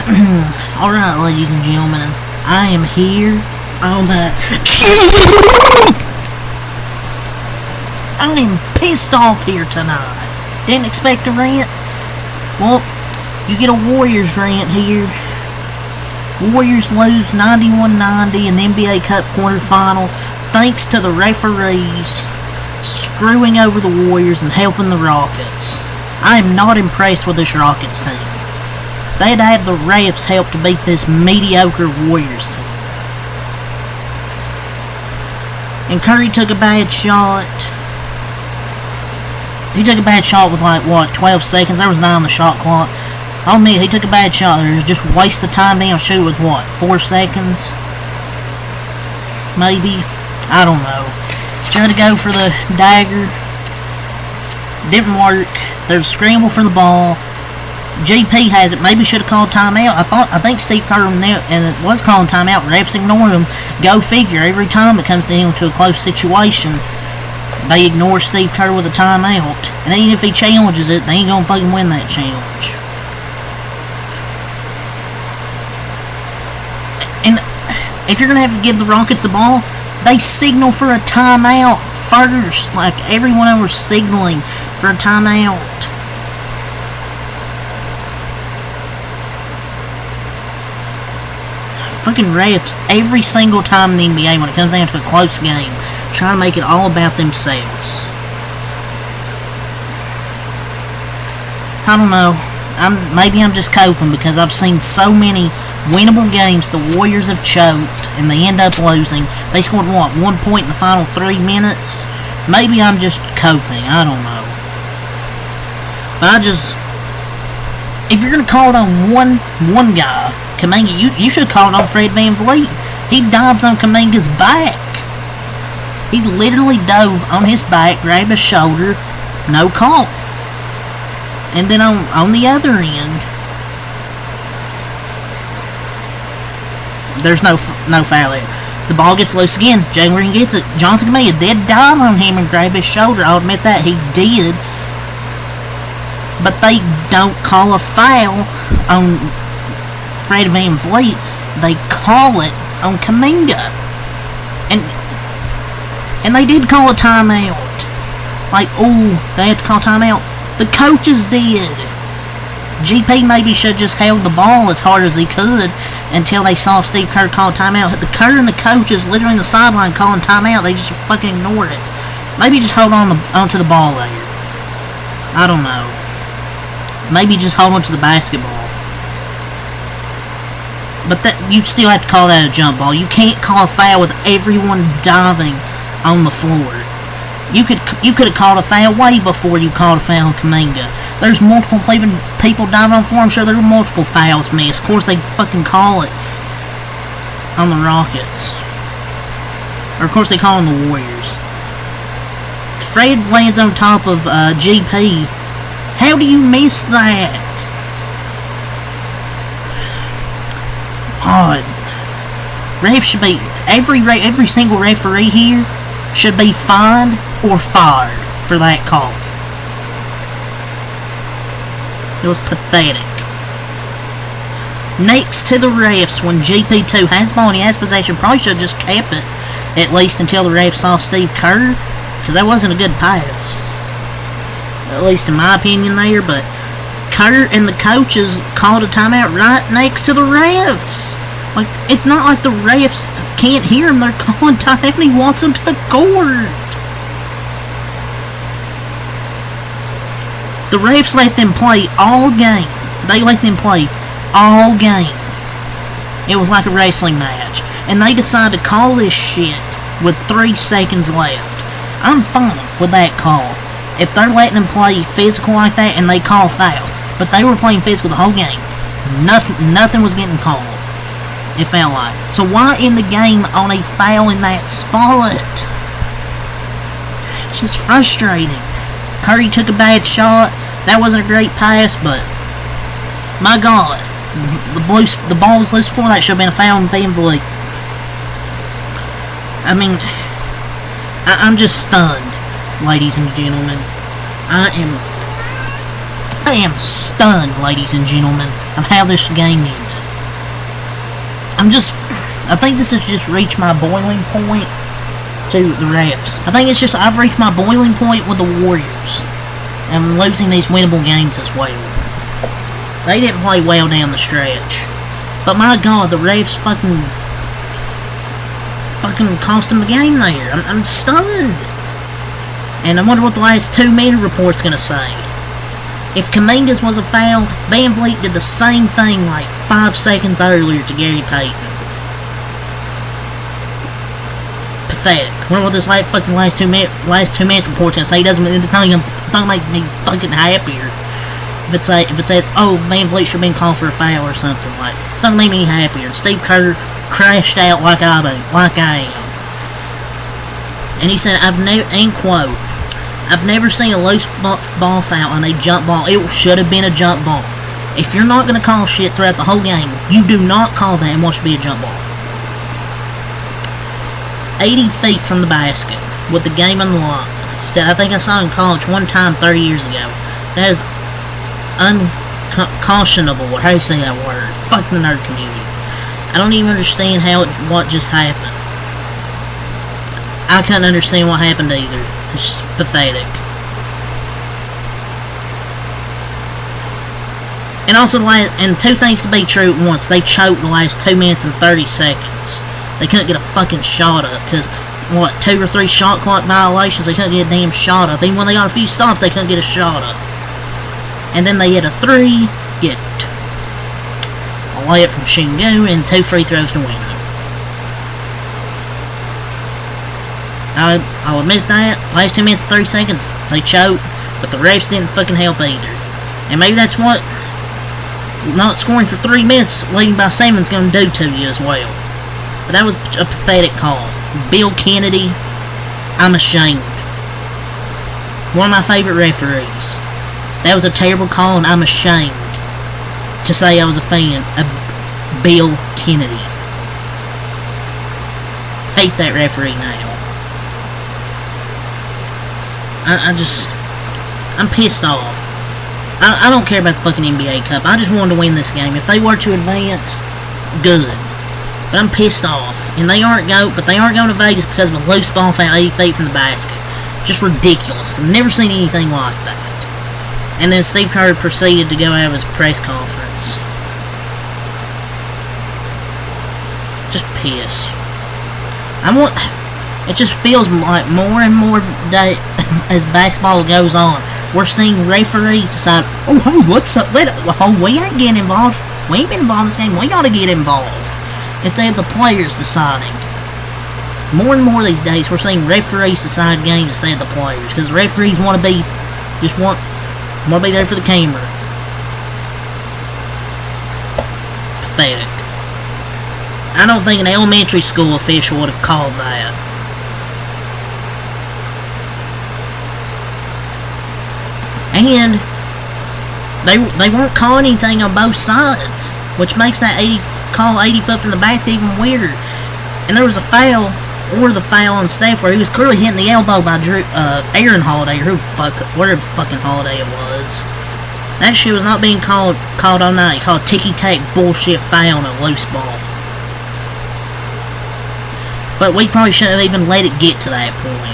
Alright, ladies and gentlemen, I am here on the... I am pissed off here tonight. Didn't expect a rant. Well, you get a Warriors rant here. Warriors lose 91-90 in the NBA Cup quarterfinal thanks to the referees screwing over the Warriors and helping the Rockets. I am not impressed with this Rockets team. They had to have the refs help to beat this mediocre Warriors team. And Curry took a bad shot. He took a bad shot with 12 seconds. There was 9 on the shot clock. I'll admit, he took a bad shot there. It was just a waste of time being shoot with 4 seconds? Maybe? I don't know. He tried to go for the dagger. Didn't work. There's a scramble for the ball. GP has it. Maybe should have called timeout. I think Steve Kerr and it was calling timeout. Refs ignore him. Go figure. Every time it comes to him to a close situation, they ignore Steve Kerr with a timeout. And even if he challenges it, they ain't gonna fucking win that challenge. And if you're gonna have to give the Rockets the ball, they signal for a timeout first. Like everyone was signaling for a timeout. Fucking refs every single time in the NBA when it comes down to a close game, trying to make it all about themselves. I don't know. Maybe I'm just coping because I've seen so many winnable games the Warriors have choked and they end up losing. They scored 1 point in the final 3 minutes. Maybe I'm just coping. I don't know. But if you're gonna call it on one guy, Kuminga, you should have called on Fred VanVleet. He dives on Kuminga's back. He literally dove on his back, grabbed his shoulder, no call. And then on the other end, there's no foul there. The ball gets loose again. Jalen Green gets it. Jonathan Kuminga did dive on him and grab his shoulder. I'll admit that he did. But they don't call a foul on Fred VanVleet. They call it on Kuminga. And they did call a timeout. They had to call timeout. The coaches did. GP maybe should have just held the ball as hard as he could until they saw Steve Kerr call timeout. The Kerr and the coaches literally in the sideline calling timeout. They just fucking ignored it. Maybe just hold onto the ball there. I don't know. Maybe just hold on to the basketball. But you still have to call that a jump ball. You can't call a foul with everyone diving on the floor. You could have called a foul way before you called a foul on Kuminga. There's multiple people diving on the floor. I'm sure there were multiple fouls missed. Of course, they fucking call it on the Rockets. Or, of course, they call it on the Warriors. Fred lands on top of GP. How do you miss that? God. Refs should be... Every single referee here should be fined or fired for that call. It was pathetic. Next to the refs, when GP2 has the ball and he has possession, probably should have just kept it, at least until the refs saw Steve Kerr, because that wasn't a good pass. At least in my opinion there, but Kerr and the coaches called a timeout right next to the refs. It's not like the refs can't hear him. They're calling timeout and he wants them to the court. The refs let them play all game. They let them play all game. It was like a wrestling match. And they decided to call this shit with 3 seconds left. I'm fine with that call. If they're letting them play physical like that and they call fouls. But they were playing physical the whole game. Nothing was getting called. It felt like. So why end the game on a foul in that spot? It's just frustrating. Curry took a bad shot. That wasn't a great pass, but my God, the ball was loose before that. Should have been a foul on VanVleet. I mean, I'm just stunned, ladies and gentlemen. I am stunned, ladies and gentlemen, of how this game ended. I think this has just reached my boiling point to the refs. I think it's just, I've reached my boiling point with the Warriors. And losing these winnable games as well. They didn't play well down the stretch. But my God, the refs fucking cost them the game there. I'm stunned. And I wonder what the last 2-minute report's gonna say. If Kamingas was a foul, Van Vliet did the same thing like 5 seconds earlier to Gary Payton. Pathetic. I wonder what this last 2 minutes report's gonna say. It's not make me fucking happier. If it says, oh, Van Vliet should have been called for a foul or something like, it's not gonna make me happier. Steve Kerr crashed out like I am. And he said, end quote, I've never seen a loose ball foul on a jump ball. It should have been a jump ball. If you're not going to call shit throughout the whole game, you do not call that and watch it be a jump ball. 80 feet from the basket, with the game on the line. He said, I think I saw in college one time 30 years ago. That is unconscionable, or how do you say that word? Fuck the nerd community. I don't even understand what just happened. I couldn't understand what happened either. It's just pathetic. And also, and two things could be true at once. They choked the last 2 minutes and 30 seconds. They couldn't get a fucking shot up, because, 2 or 3 shot clock violations, they couldn't get a damn shot up. Even when they got a few stops, they couldn't get a shot up. And then they hit a 3, get a layup from Shingun, and 2 free throws to win it. I'll admit that. Last 2 minutes, 30 seconds, they choked, but the refs didn't fucking help either. And maybe that's what not scoring for 3 minutes, leading by 7 is going to do to you as well. But that was a pathetic call. Bill Kennedy, I'm ashamed. One of my favorite referees. That was a terrible call, and I'm ashamed to say I was a fan of Bill Kennedy. Hate that referee now. I'm pissed off. I don't care about the fucking NBA Cup. I just wanted to win this game. If they were to advance, good. But I'm pissed off. And they aren't going to Vegas because of a loose ball foul 80 feet from the basket. Just ridiculous. I've never seen anything like that. And then Steve Kerr proceeded to go out of his press conference. Just pissed. It just feels like more and more as basketball goes on, we're seeing referees decide, oh, hey, what's up? We ain't getting involved. We ain't been involved in this game. We gotta get involved. Instead of the players deciding. More and more these days, we're seeing referees decide games instead of the players, because the referees want to be there for the camera. Pathetic. I don't think an elementary school official would have called that. And they won't call anything on both sides, which makes that 80 foot from the basket even weirder. And there was a foul, or the foul on Steph, where he was clearly hitting the elbow by Aaron Holiday, or whatever fucking Holiday it was. That shit was not being called all night. Called ticky-tack bullshit foul on a loose ball. But we probably shouldn't have even let it get to that point.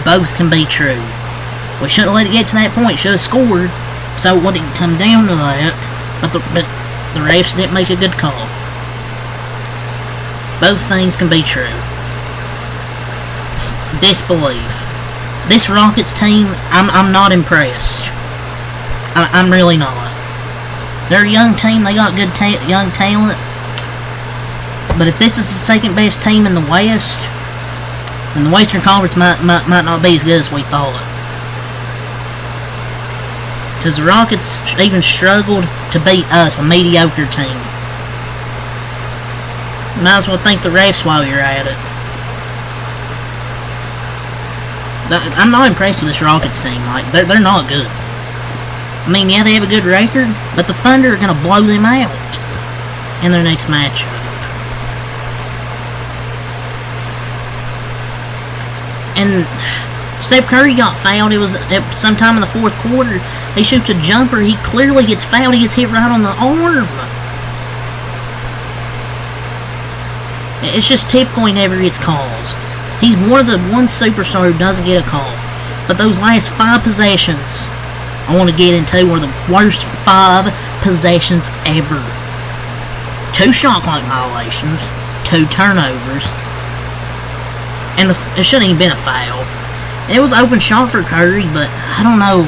Both can be true. We shouldn't have let it get to that point. Should have scored, so it wouldn't come down to that. But the refs didn't make a good call. Both things can be true. Disbelief. This Rockets team, I'm not impressed. I'm really not. They're a young team. They got good young talent. But if this is the second best team in the West, then the Western Conference might not be as good as we thought. Because the Rockets even struggled to beat us, a mediocre team. Might as well thank the refs while you're at it. I'm not impressed with this Rockets team. Like, they're not good. I mean, yeah, they have a good record, but the Thunder are going to blow them out in their next matchup. And Steph Curry got fouled. It was sometime in the fourth quarter. He shoots a jumper. He clearly gets fouled. He gets hit right on the arm. It's just typical he never gets calls. He's one of the one superstar who doesn't get a call. But those last 5 possessions I want to get into were the worst 5 possessions ever. 2 shot clock violations, 2 turnovers, and it shouldn't even been a foul. It was open shot for Curry, but I don't know.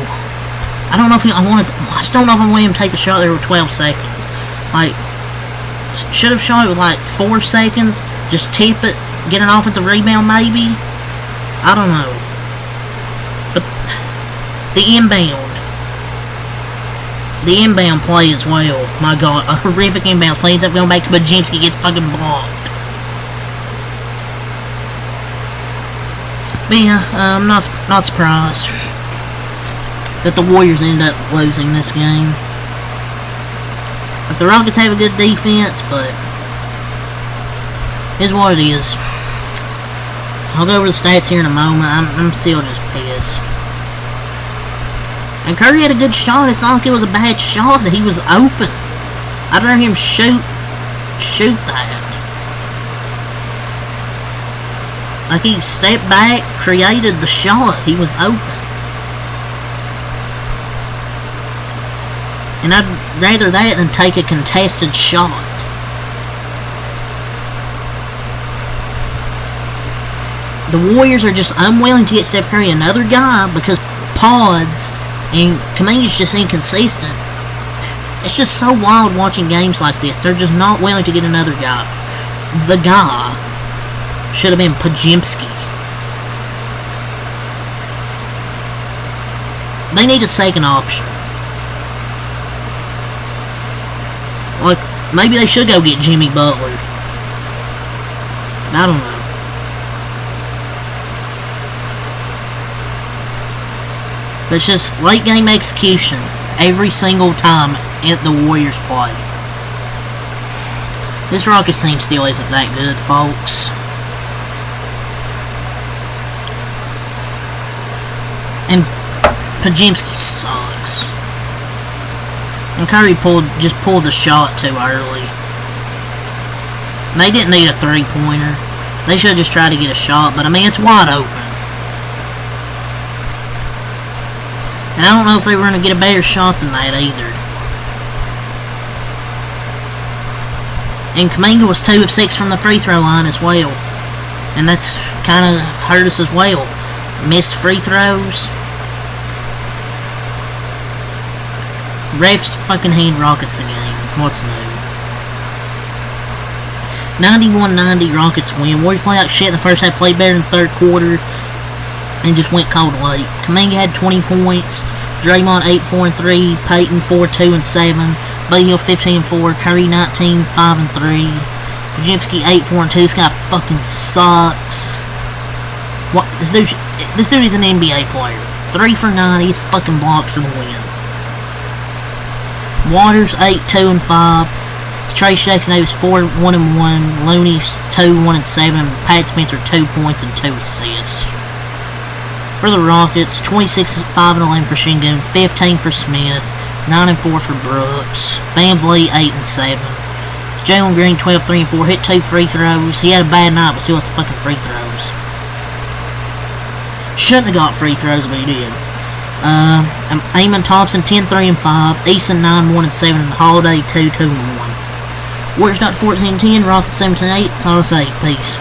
I just don't know if I want him to take the shot there with 12 seconds. Like, should have shot it with like 4 seconds. Just tip it, get an offensive rebound maybe. I don't know. But the inbound play as well. My God, a horrific inbound play ends up going back to Bajinski, gets fucking blocked. But yeah, I'm not surprised that the Warriors end up losing this game. If the Rockets have a good defense, but it's what it is. I'll go over the stats here in a moment. I'm still just pissed. And Curry had a good shot. It's not like it was a bad shot. He was open. I'd rather him shoot that. Like, he stepped back, created the shot. He was open. And I'd rather that than take a contested shot. The Warriors are just unwilling to get Steph Curry another guy because Pods and Kuminga's just inconsistent. It's just so wild watching games like this. They're just not willing to get another guy. The guy should have been Pajimski. They need a second option. Like, maybe they should go get Jimmy Butler. I don't know. But it's just late game execution every single time the Warriors play. This Rockets team still isn't that good, folks. And Pajimski sucks. And Curry just pulled the shot too early. They didn't need a 3-pointer. They should have just tried to get a shot, but I mean, it's wide open. And I don't know if they were going to get a better shot than that either. And Kuminga was 2 of 6 from the free throw line as well. And that's kind of hurt us as well. Missed free throws. Refs fucking hand Rockets the game. What's new? 91-90 Rockets win. Warriors play like shit in the first half, played better in the third quarter, and just went cold late. Kuminga had 20 points. Draymond 8, 4, and 3. Peyton 4, 2, and 7. Beal 15, 4. Curry 19, 5, and 3. Pajimski 8, 4, and 2. This guy fucking sucks. What? This dude is an NBA player. 3 for 9. He's fucking blocked for the win. Waters 8, 2, and 5. Trace Jackson Davis 4, 1, and 1. Looney 2, 1, and 7. Pat Spencer 2 points and 2 assists. For the Rockets, 26, 5, and 11 for Şengün, 15 for Smith, 9 and 4 for Brooks, VanVleet 8 and 7. Jalen Green 12, 3, and 4, hit 2 free throws. He had a bad night, but still has fucking free throws. Shouldn't have got free throws, but he did. Eamon Thompson 10, 3, and 5, Eason 9, 1, and 7, and Holiday 2, 2, and 1. Warriors got 14-10, Rockets 17-8. That's all I'll say. Peace.